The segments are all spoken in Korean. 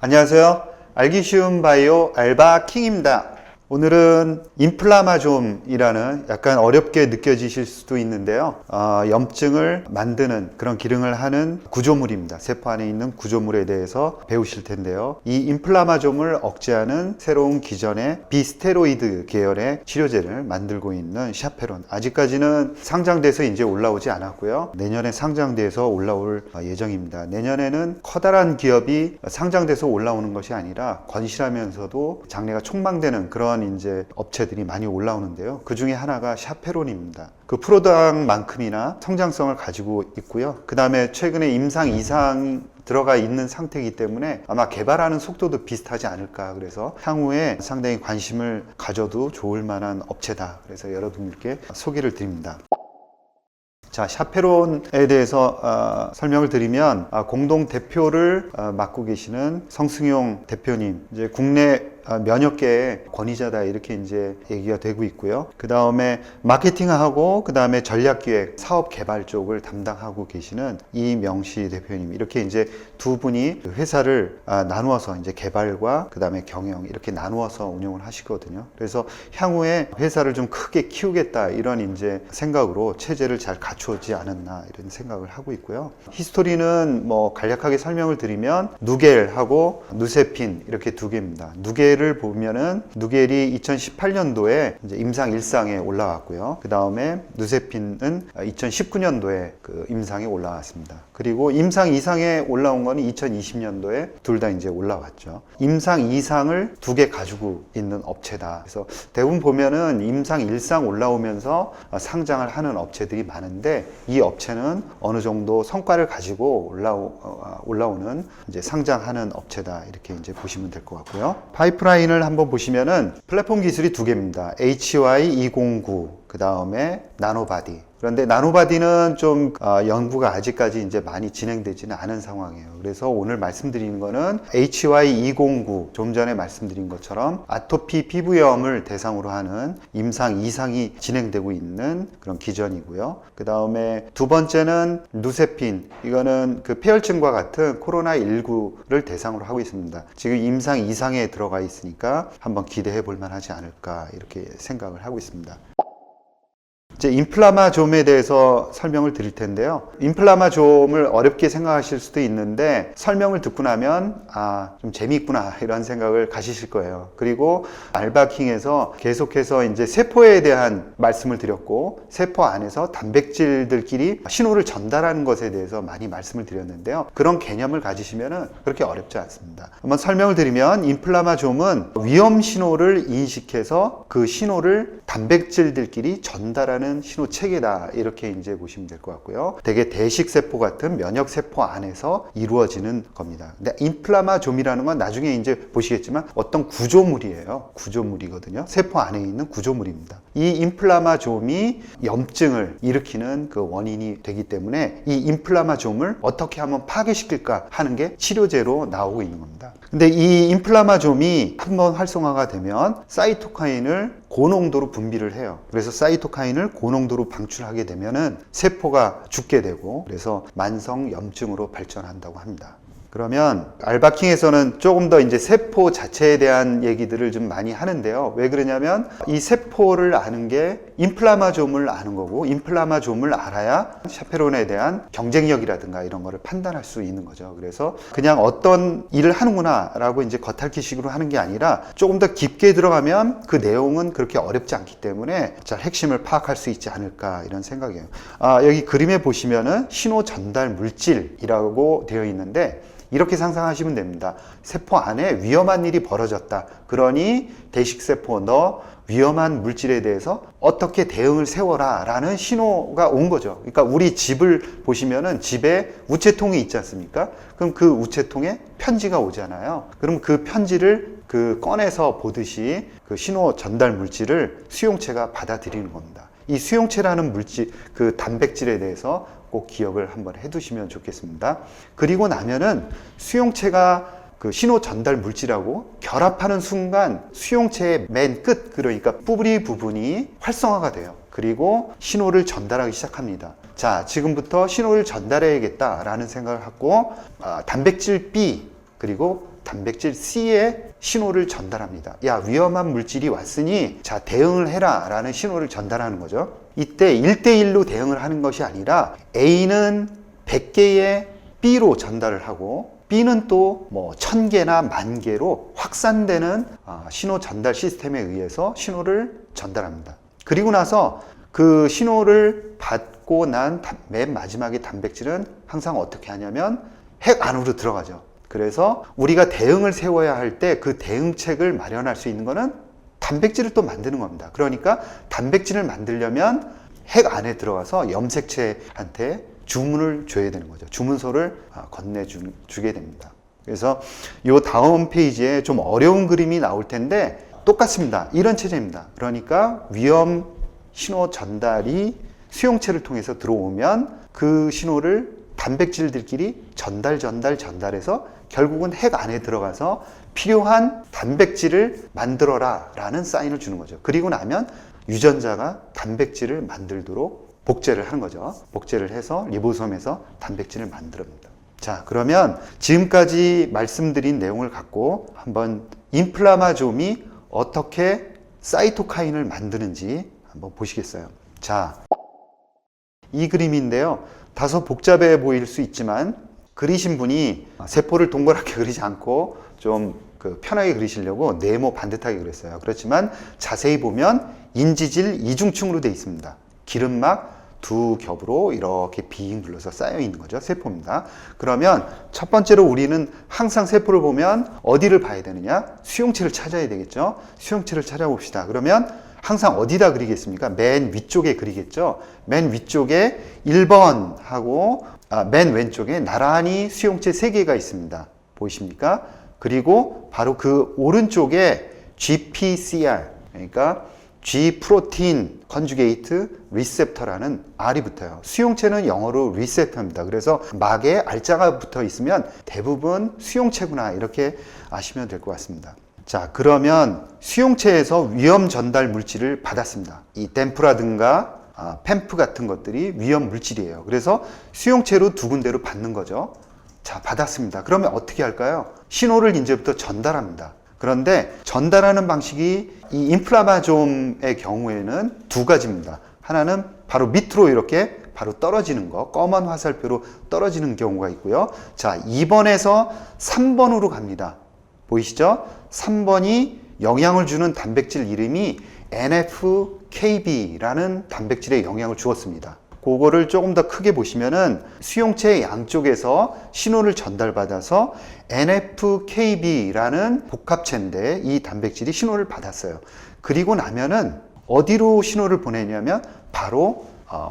안녕하세요. 알기 쉬운 바이오 알바킹입니다. 오늘은 인플라마좀이라는 약간 어렵게 느껴지실 수도 있는데요. 염증을 만드는 그런 기능을 하는 구조물입니다. 세포 안에 있는 구조물에 대해서 배우실 텐데요. 이 인플라마좀을 억제하는 새로운 기전의 비스테로이드 계열의 치료제를 만들고 있는 샤페론. 아직까지는 상장돼서 이제 올라오지 않았고요. 내년에 상장돼서 올라올 예정입니다. 내년에는 커다란 기업이 상장돼서 올라오는 것이 아니라 건실하면서도 장래가 촉망되는 그런 이제 업체들이 많이 올라오는데요. 그 중에 하나가 샤페론입니다. 그 프로덕만큼이나 성장성을 가지고 있고요. 그 다음에 최근에 임상 이상 들어가 있는 상태이기 때문에 아마 개발하는 속도도 비슷하지 않을까. 그래서 향후에 상당히 관심을 가져도 좋을 만한 업체다. 그래서 여러분께 소개를 드립니다. 자, 샤페론에 대해서 설명을 드리면 공동 대표를 맡고 계시는 성승용 대표님, 이제 국내 몇몇 개의 권위자다 이렇게 이제 얘기가 되고 있고요. 그 다음에 마케팅하고 그 다음에 전략기획, 사업 개발 쪽을 담당하고 계시는 이명시 대표님, 이렇게 이제 두 분이 회사를 나누어서 이제 개발과 그 다음에 경영 이렇게 나누어서 운영을 하시거든요. 그래서 향후에 회사를 좀 크게 키우겠다 이런 이제 생각으로 체제를 잘 갖추었지 않았나 이런 생각을 하고 있고요. 히스토리는 뭐 간략하게 설명을 드리면 누겔하고 누세핀 이렇게 두 개입니다. 누겔을 보면은 누겔이 2018년도에 이제 임상 1상에 올라왔고요. 그 다음에 누세핀은 2019년도에 그 임상에 올라왔습니다. 그리고 임상 2상에 올라온 거는 2020년도에 둘 다 이제 올라왔죠. 임상 2상을 두 개 가지고 있는 업체다. 그래서 대부분 보면은 임상 1상 올라오면서 상장을 하는 업체들이 많은데 이 업체는 어느 정도 성과를 가지고 올라오는 이제 상장하는 업체다. 이렇게 이제 보시면 될 것 같고요. 파이프라인을 한번 보시면은 플랫폼 기술이 두 개입니다. HY209, 그 다음에 나노바디. 그런데 나노바디는 좀 연구가 아직까지 이제 많이 진행되지는 않은 상황이에요. 그래서 오늘 말씀드리는 거는 HY209, 좀 전에 말씀드린 것처럼 아토피 피부염을 대상으로 하는 임상 2상이 진행되고 있는 그런 기전이고요. 그 다음에 두 번째는 누세핀, 이거는 그 폐혈증과 같은 코로나19를 대상으로 하고 있습니다. 지금 임상 2상에 들어가 있으니까 한번 기대해 볼 만하지 않을까 이렇게 생각을 하고 있습니다. 이제 인플라마좀에 대해서 설명을 드릴 텐데요. 인플라마좀을 어렵게 생각하실 수도 있는데 설명을 듣고 나면 좀 재미있구나 이런 생각을 가지실 거예요. 그리고 알바킹에서 계속해서 이제 세포에 대한 말씀을 드렸고 세포 안에서 단백질들끼리 신호를 전달하는 것에 대해서 많이 말씀을 드렸는데요. 그런 개념을 가지시면 그렇게 어렵지 않습니다. 한번 설명을 드리면 인플라마좀은 위험 신호를 인식해서 그 신호를 단백질들끼리 전달하는 신호 체계다 이렇게 이제 보시면 될 것 같고요. 되게 대식세포 같은 면역세포 안에서 이루어지는 겁니다. 근데 인플라마좀이라는 건 나중에 이제 보시겠지만 어떤 구조물이에요. 구조물이거든요. 세포 안에 있는 구조물입니다. 이 인플라마좀이 염증을 일으키는 그 원인이 되기 때문에 이 인플라마좀을 어떻게 하면 파괴시킬까 하는 게 치료제로 나오고 있는 겁니다. 근데 이 인플라마좀이 한번 활성화가 되면 사이토카인을 고농도로 분비를 해요. 그래서 사이토카인을 고농도로 방출하게 되면은 세포가 죽게 되고 그래서 만성 염증으로 발전한다고 합니다. 그러면 알바킹에서는 조금 더 이제 세포 자체에 대한 얘기들을 좀 많이 하는데요. 왜 그러냐면 이 세포를 아는 게 인플라마좀을 아는 거고 인플라마좀을 알아야 샤페론에 대한 경쟁력이라든가 이런 거를 판단할 수 있는 거죠. 그래서 그냥 어떤 일을 하는구나 라고 이제 겉핥기식으로 하는 게 아니라 조금 더 깊게 들어가면 그 내용은 그렇게 어렵지 않기 때문에 잘 핵심을 파악할 수 있지 않을까 이런 생각이에요. 여기 그림에 보시면은 신호 전달 물질이라고 되어 있는데 이렇게 상상하시면 됩니다. 세포 안에 위험한 일이 벌어졌다. 그러니 대식세포 너 위험한 물질에 대해서 어떻게 대응을 세워라 라는 신호가 온 거죠. 그러니까 우리 집을 보시면은 집에 우체통이 있지 않습니까? 그럼 그 우체통에 편지가 오잖아요. 그럼 그 편지를 꺼내서 보듯이 그 신호 전달 물질을 수용체가 받아들이는 겁니다. 이 수용체라는 물질, 그 단백질에 대해서 꼭 기억을 한번 해두시면 좋겠습니다. 그리고 나면은 수용체가 그 신호 전달 물질하고 결합하는 순간 수용체의 맨 끝, 그러니까 뿌리 부분이 활성화가 돼요. 그리고 신호를 전달하기 시작합니다. 자, 지금부터 신호를 전달해야겠다라는 생각을 하고 단백질 B 그리고 단백질 C에 신호를 전달합니다. 야, 위험한 물질이 왔으니 자, 대응을 해라 라는 신호를 전달하는 거죠. 이때 1대1로 대응을 하는 것이 아니라 A는 100개의 B로 전달을 하고 B는 또 뭐 1000개나 10,000개로 확산되는 신호 전달 시스템에 의해서 신호를 전달합니다. 그리고 나서 그 신호를 받고 난 맨 마지막에 단백질은 항상 어떻게 하냐면 핵 안으로 들어가죠. 그래서 우리가 대응을 세워야 할 때 그 대응책을 마련할 수 있는 거는 단백질을 또 만드는 겁니다. 그러니까 단백질을 만들려면 핵 안에 들어가서 염색체한테 주문을 줘야 되는 거죠. 주문서를 건네주게 됩니다. 그래서 이 다음 페이지에 좀 어려운 그림이 나올 텐데 똑같습니다. 이런 체제입니다. 그러니까 위험 신호 전달이 수용체를 통해서 들어오면 그 신호를 단백질들끼리 전달해서 결국은 핵 안에 들어가서 필요한 단백질을 만들어라 라는 사인을 주는 거죠. 그리고 나면 유전자가 단백질을 만들도록 복제를 하는 거죠. 복제를 해서 리보솜에서 단백질을 만듭니다. 자, 그러면 지금까지 말씀드린 내용을 갖고 한번 인플라마좀이 어떻게 사이토카인을 만드는지 한번 보시겠어요. 자, 이 그림인데요. 다소 복잡해 보일 수 있지만 그리신 분이 세포를 동그랗게 그리지 않고 좀 편하게 그리시려고 네모 반듯하게 그렸어요. 그렇지만 자세히 보면 인지질 이중층으로 되어 있습니다. 기름막 두 겹으로 이렇게 빙 둘러서 쌓여 있는 거죠. 세포입니다. 그러면 첫 번째로 우리는 항상 세포를 보면 어디를 봐야 되느냐? 수용체를 찾아야 되겠죠. 수용체를 찾아봅시다. 그러면 항상 어디다 그리겠습니까? 맨 위쪽에 그리겠죠. 맨 위쪽에 1번 하고 맨 왼쪽에 나란히 수용체 3개가 있습니다. 보이십니까? 그리고 바로 그 오른쪽에 GPCR, 그러니까 G 프로틴 컨주게이트 리셉터라는 R이 붙어요. 수용체는 영어로 리셉터입니다. 그래서 막에 알자가 붙어 있으면 대부분 수용체구나 이렇게 아시면 될 것 같습니다. 자, 그러면 수용체에서 위험 전달 물질을 받았습니다. 이 댐프라든가 팸프 같은 것들이 위험 물질이에요. 그래서 수용체로 두 군데로 받는 거죠. 자, 받았습니다. 그러면 어떻게 할까요? 신호를 이제부터 전달합니다. 그런데 전달하는 방식이 이 인플라마좀의 경우에는 두 가지입니다. 하나는 바로 밑으로 이렇게 바로 떨어지는 거, 검은 화살표로 떨어지는 경우가 있고요. 자, 2번에서 3번으로 갑니다. 보이시죠? 3번이 영향을 주는 단백질 이름이 NF-kB라는 단백질에 영향을 주었습니다. 그거를 조금 더 크게 보시면은 수용체 양쪽에서 신호를 전달받아서 NF-kB라는 복합체인데 이 단백질이 신호를 받았어요. 그리고 나면은 어디로 신호를 보내냐면 바로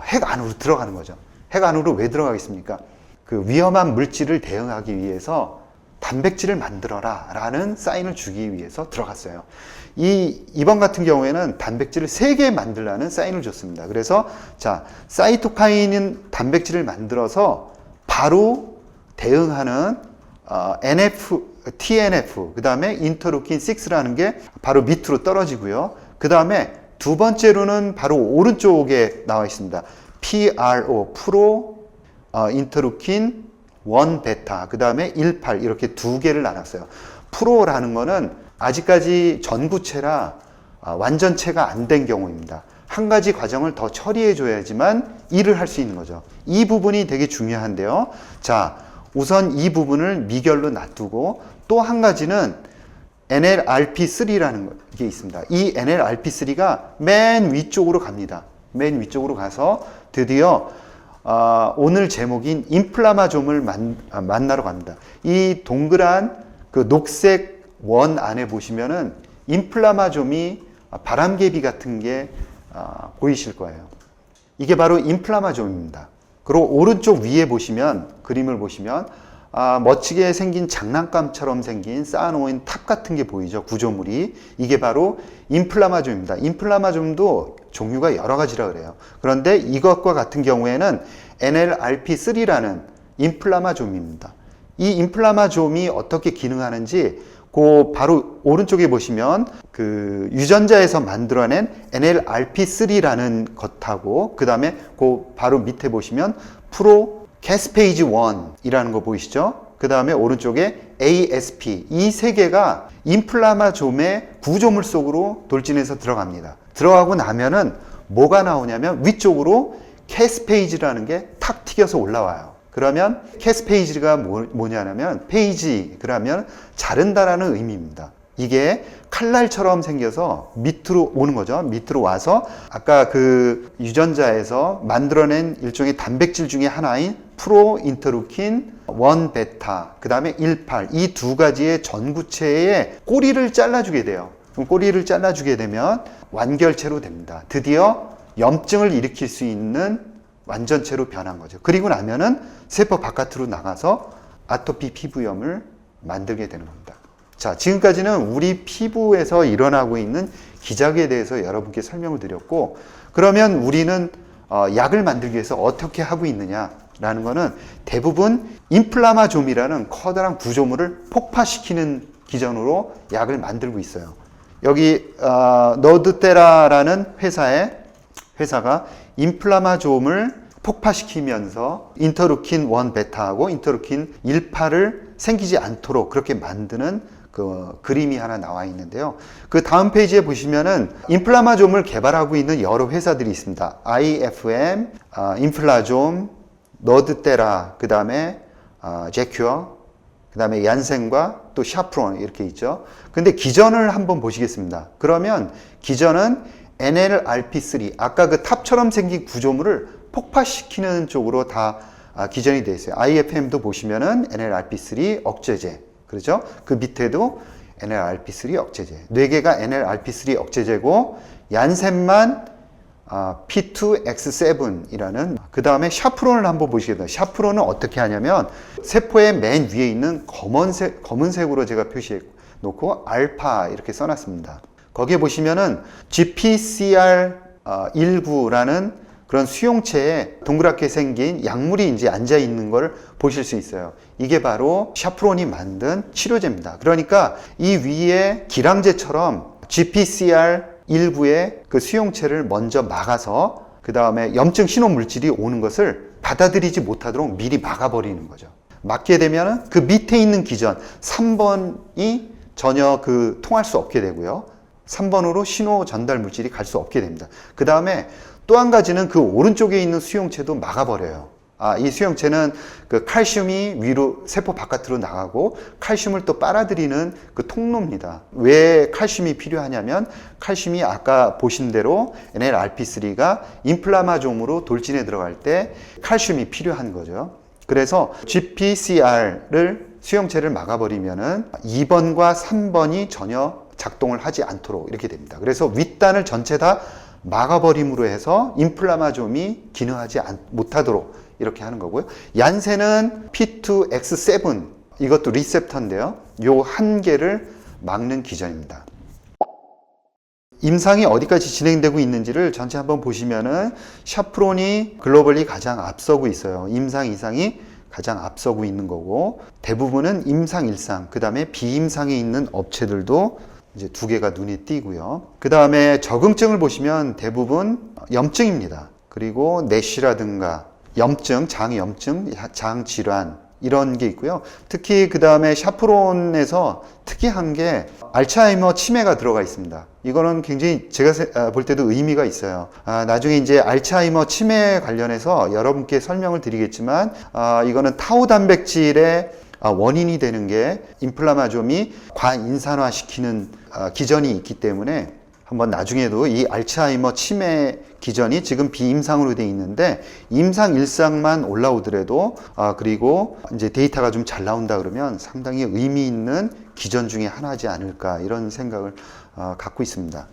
핵 안으로 들어가는 거죠. 핵 안으로 왜 들어가겠습니까? 그 위험한 물질을 대응하기 위해서 단백질을 만들어라 라는 사인을 주기 위해서 들어갔어요. 이번 같은 경우에는 단백질을 3개 만들라는 사인을 줬습니다. 그래서 자, 사이토카인은 단백질을 만들어서 바로 대응하는 TNF, 그 다음에 인터루킨 6라는 게 바로 밑으로 떨어지고요. 그 다음에 두 번째로는 바로 오른쪽에 나와 있습니다. PRO, 프로 인터루킨 1 베타, 그 다음에 18 이렇게 두 개를 나눴어요. 프로라는 거는 아직까지 전구체라 완전체가 안 된 경우입니다. 한 가지 과정을 더 처리해 줘야지만 일을 할 수 있는 거죠. 이 부분이 되게 중요한데요. 자, 우선 이 부분을 미결로 놔두고 또 한 가지는 NLRP3라는 게 있습니다. 이 NLRP3가 맨 위쪽으로 갑니다. 맨 위쪽으로 가서 드디어 오늘 제목인 인플라마좀을 만나러 갑니다. 이 동그란 그 녹색 원 안에 보시면은 인플라마좀이 바람개비 같은 게 보이실 거예요. 이게 바로 인플라마좀입니다. 그리고 오른쪽 위에 보시면 그림을 보시면 멋지게 생긴 장난감처럼 생긴 쌓아놓은 탑 같은 게 보이죠. 구조물이. 이게 바로 인플라마좀입니다. 인플라마좀도 종류가 여러 가지라 그래요. 그런데 이것과 같은 경우에는 NLRP3라는 인플라마좀입니다. 이 인플라마좀이 어떻게 기능하는지 그 바로 오른쪽에 보시면 그 유전자에서 만들어낸 NLRP3라는 것하고 그 다음에 그 바로 밑에 보시면 프로 캐스페이지 1이라는 거 보이시죠? 그 다음에 오른쪽에 ASP 이 세 개가 인플라마좀의 구조물 속으로 돌진해서 들어갑니다. 들어가고 나면은 뭐가 나오냐면 위쪽으로 캐스페이지라는 게 탁 튀겨서 올라와요. 그러면 캐스페이지가 뭐냐면 페이지 그러면 자른다라는 의미입니다. 이게 칼날처럼 생겨서 밑으로 오는 거죠. 밑으로 와서 아까 그 유전자에서 만들어낸 일종의 단백질 중에 하나인 프로인터루킨 1 베타 그 다음에 18 이 두 가지의 전구체의 꼬리를 잘라주게 돼요. 그럼 꼬리를 잘라주게 되면 완결체로 됩니다. 드디어 염증을 일으킬 수 있는 완전체로 변한 거죠. 그리고 나면은 세포 바깥으로 나가서 아토피 피부염을 만들게 되는 겁니다. 자, 지금까지는 우리 피부에서 일어나고 있는 기작에 대해서 여러분께 설명을 드렸고, 그러면 우리는 약을 만들기 위해서 어떻게 하고 있느냐라는 거는 대부분 인플라마좀이라는 커다란 구조물을 폭파시키는 기전으로 약을 만들고 있어요. 여기 너드테라라는 회사가 인플라마좀을 폭파시키면서 인터루킨 1 베타하고 인터루킨 18을 생기지 않도록 그렇게 만드는 그 그림이 하나 나와 있는데요. 그 다음 페이지에 보시면은 인플라마좀을 개발하고 있는 여러 회사들이 있습니다. IFM, 인플라좀, 너드테라, 그 다음에 제큐어, 그 다음에 얀센과 또 샤프론 이렇게 있죠. 근데 기전을 한번 보시겠습니다. 그러면 기전은 NLRP3 아까 그 탑처럼 생긴 구조물을 폭파시키는 쪽으로 다 기전이 되어 있어요. IFM도 보시면은 NLRP3 억제제 그렇죠? 그 밑에도 NLRP3 억제제 4개가 NLRP3 억제제고 얀센만 P2X7이라는 그 다음에 샤프론을 한번 보시겠습니다. 샤프론은 어떻게 하냐면 세포의 맨 위에 있는 검은색으로 제가 표시해 놓고 알파 이렇게 써놨습니다. 거기에 보시면은 GPCR19라는 그런 수용체에 동그랗게 생긴 약물이 이제 앉아 있는 걸 보실 수 있어요. 이게 바로 샤프론이 만든 치료제입니다. 그러니까 이 위에 기량제처럼 GPCR19의 그 수용체를 먼저 막아서 그 다음에 염증 신호 물질이 오는 것을 받아들이지 못하도록 미리 막아버리는 거죠. 막게 되면은 그 밑에 있는 기전 3번이 전혀 통할 수 없게 되고요. 3번으로 신호 전달 물질이 갈 수 없게 됩니다. 그 다음에 또 한 가지는 그 오른쪽에 있는 수용체도 막아버려요. 이 수용체는 그 칼슘이 위로 세포 바깥으로 나가고 칼슘을 또 빨아들이는 그 통로입니다. 왜 칼슘이 필요하냐면 칼슘이 아까 보신 대로 NLRP3가 인플라마좀으로 돌진에 들어갈 때 칼슘이 필요한 거죠. 그래서 GPCR을 수용체를 막아버리면은 2번과 3번이 전혀 작동을 하지 않도록 이렇게 됩니다. 그래서 윗단을 전체 다 막아버림으로 해서 인플라마좀이 기능하지 못하도록 이렇게 하는 거고요. 얀센은 P2X7 이것도 리셉터인데요. 요 한 개를 막는 기전입니다. 임상이 어디까지 진행되고 있는지를 전체 한번 보시면은 샤프론이 글로벌리 가장 앞서고 있어요. 임상 이상이 가장 앞서고 있는 거고 대부분은 임상 1상 그 다음에 비임상에 있는 업체들도 이제 2개가 눈에 띄고요. 그 다음에 적응증을 보시면 대부분 염증입니다. 그리고 내시라든가 염증, 장염증, 장질환 이런 게 있고요. 특히 그 다음에 샤프론에서 특이한 게 알츠하이머 치매가 들어가 있습니다. 이거는 굉장히 제가 볼 때도 의미가 있어요. 나중에 이제 알츠하이머 치매 관련해서 여러분께 설명을 드리겠지만 이거는 타우 단백질의 원인이 되는 게 인플라마좀이 과인산화시키는 기전이 있기 때문에 한번 나중에도 이 알츠하이머 치매 기전이 지금 비임상으로 되어 있는데 임상 1상만 올라오더라도 그리고 이제 데이터가 좀 잘 나온다 그러면 상당히 의미 있는 기전 중에 하나지 않을까 이런 생각을 갖고 있습니다.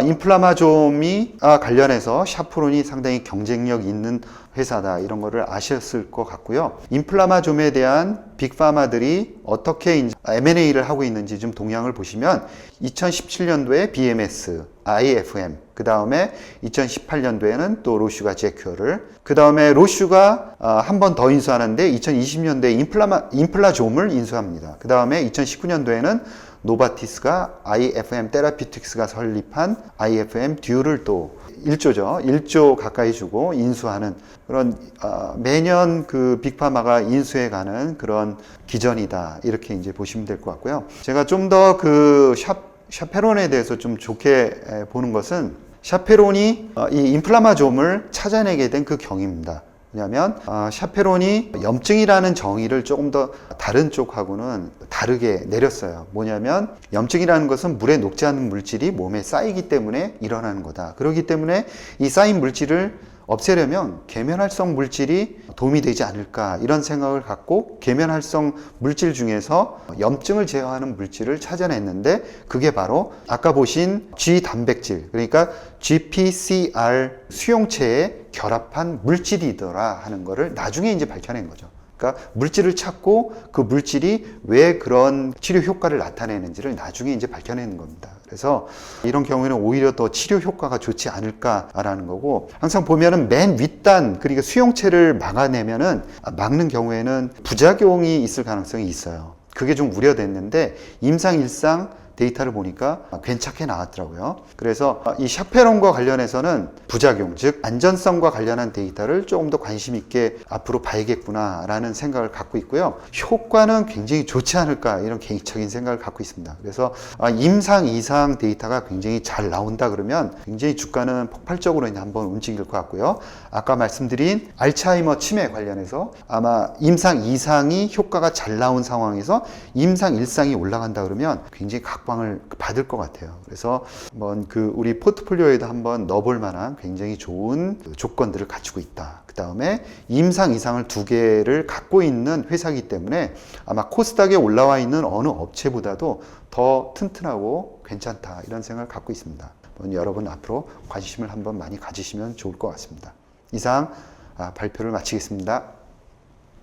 인플라마좀이 관련해서 샤프론이 상당히 경쟁력 있는 회사다 이런 거를 아셨을 것 같고요. 인플라마좀에 대한 빅파마들이 어떻게 이제 M&A를 하고 있는지 좀 동향을 보시면 2017년도에 BMS, IFM 그 다음에 2018년도에는 또 로슈가 제큐어를 그 다음에 로슈가 한 번 더 인수하는데 2020년도에 인플라좀을 인수합니다. 그 다음에 2019년도에는 노바티스가 IFM 테라피틱스가 설립한 IFM 듀를 또 1조죠. 1조 가까이 주고 인수하는 그런 매년 그 빅파마가 인수해가는 그런 기전이다. 이렇게 이제 보시면 될 것 같고요. 제가 좀 더 그 샤페론에 대해서 좀 좋게 보는 것은 샤페론이 이 인플라마좀을 찾아내게 된 그 경위입니다. 왜냐하면 샤페론이 염증이라는 정의를 조금 더 다른 쪽하고는 다르게 내렸어요. 뭐냐면 염증이라는 것은 물에 녹지 않는 물질이 몸에 쌓이기 때문에 일어나는 거다. 그렇기 때문에 이 쌓인 물질을 없애려면 계면활성 물질이 도움이 되지 않을까 이런 생각을 갖고 계면활성 물질 중에서 염증을 제어하는 물질을 찾아냈는데 그게 바로 아까 보신 G 단백질 그러니까 GPCR 수용체에 결합한 물질이더라 하는 거를 나중에 이제 밝혀낸 거죠. 그러니까 물질을 찾고 그 물질이 왜 그런 치료 효과를 나타내는지를 나중에 이제 밝혀내는 겁니다. 그래서 이런 경우에는 오히려 더 치료 효과가 좋지 않을까라는 거고 항상 보면은 맨 윗단 그러니까 수용체를 막는 경우에는 부작용이 있을 가능성이 있어요. 그게 좀 우려됐는데 임상 일상 데이터를 보니까 괜찮게 나왔더라고요. 그래서 이 샤페론과 관련해서는 부작용, 즉 안전성과 관련한 데이터를 조금 더 관심 있게 앞으로 봐야겠구나라는 생각을 갖고 있고요. 효과는 굉장히 좋지 않을까 이런 개인적인 생각을 갖고 있습니다. 그래서 임상 이상 데이터가 굉장히 잘 나온다 그러면 굉장히 주가는 폭발적으로 한번 움직일 것 같고요. 아까 말씀드린 알츠하이머 치매 관련해서 아마 임상 이상이 효과가 잘 나온 상황에서 임상 일상이 올라간다 그러면 굉장히 각광을 받을 것 같아요. 그래서 한번 그 우리 포트폴리오에도 한번 넣어볼 만한 굉장히 좋은 조건들을 갖추고 있다. 그 다음에 임상 이상을 2개를 갖고 있는 회사이기 때문에 아마 코스닥에 올라와 있는 어느 업체보다도 더 튼튼하고 괜찮다 이런 생각을 갖고 있습니다. 여러분 앞으로 관심을 한번 많이 가지시면 좋을 것 같습니다. 이상 발표를 마치겠습니다.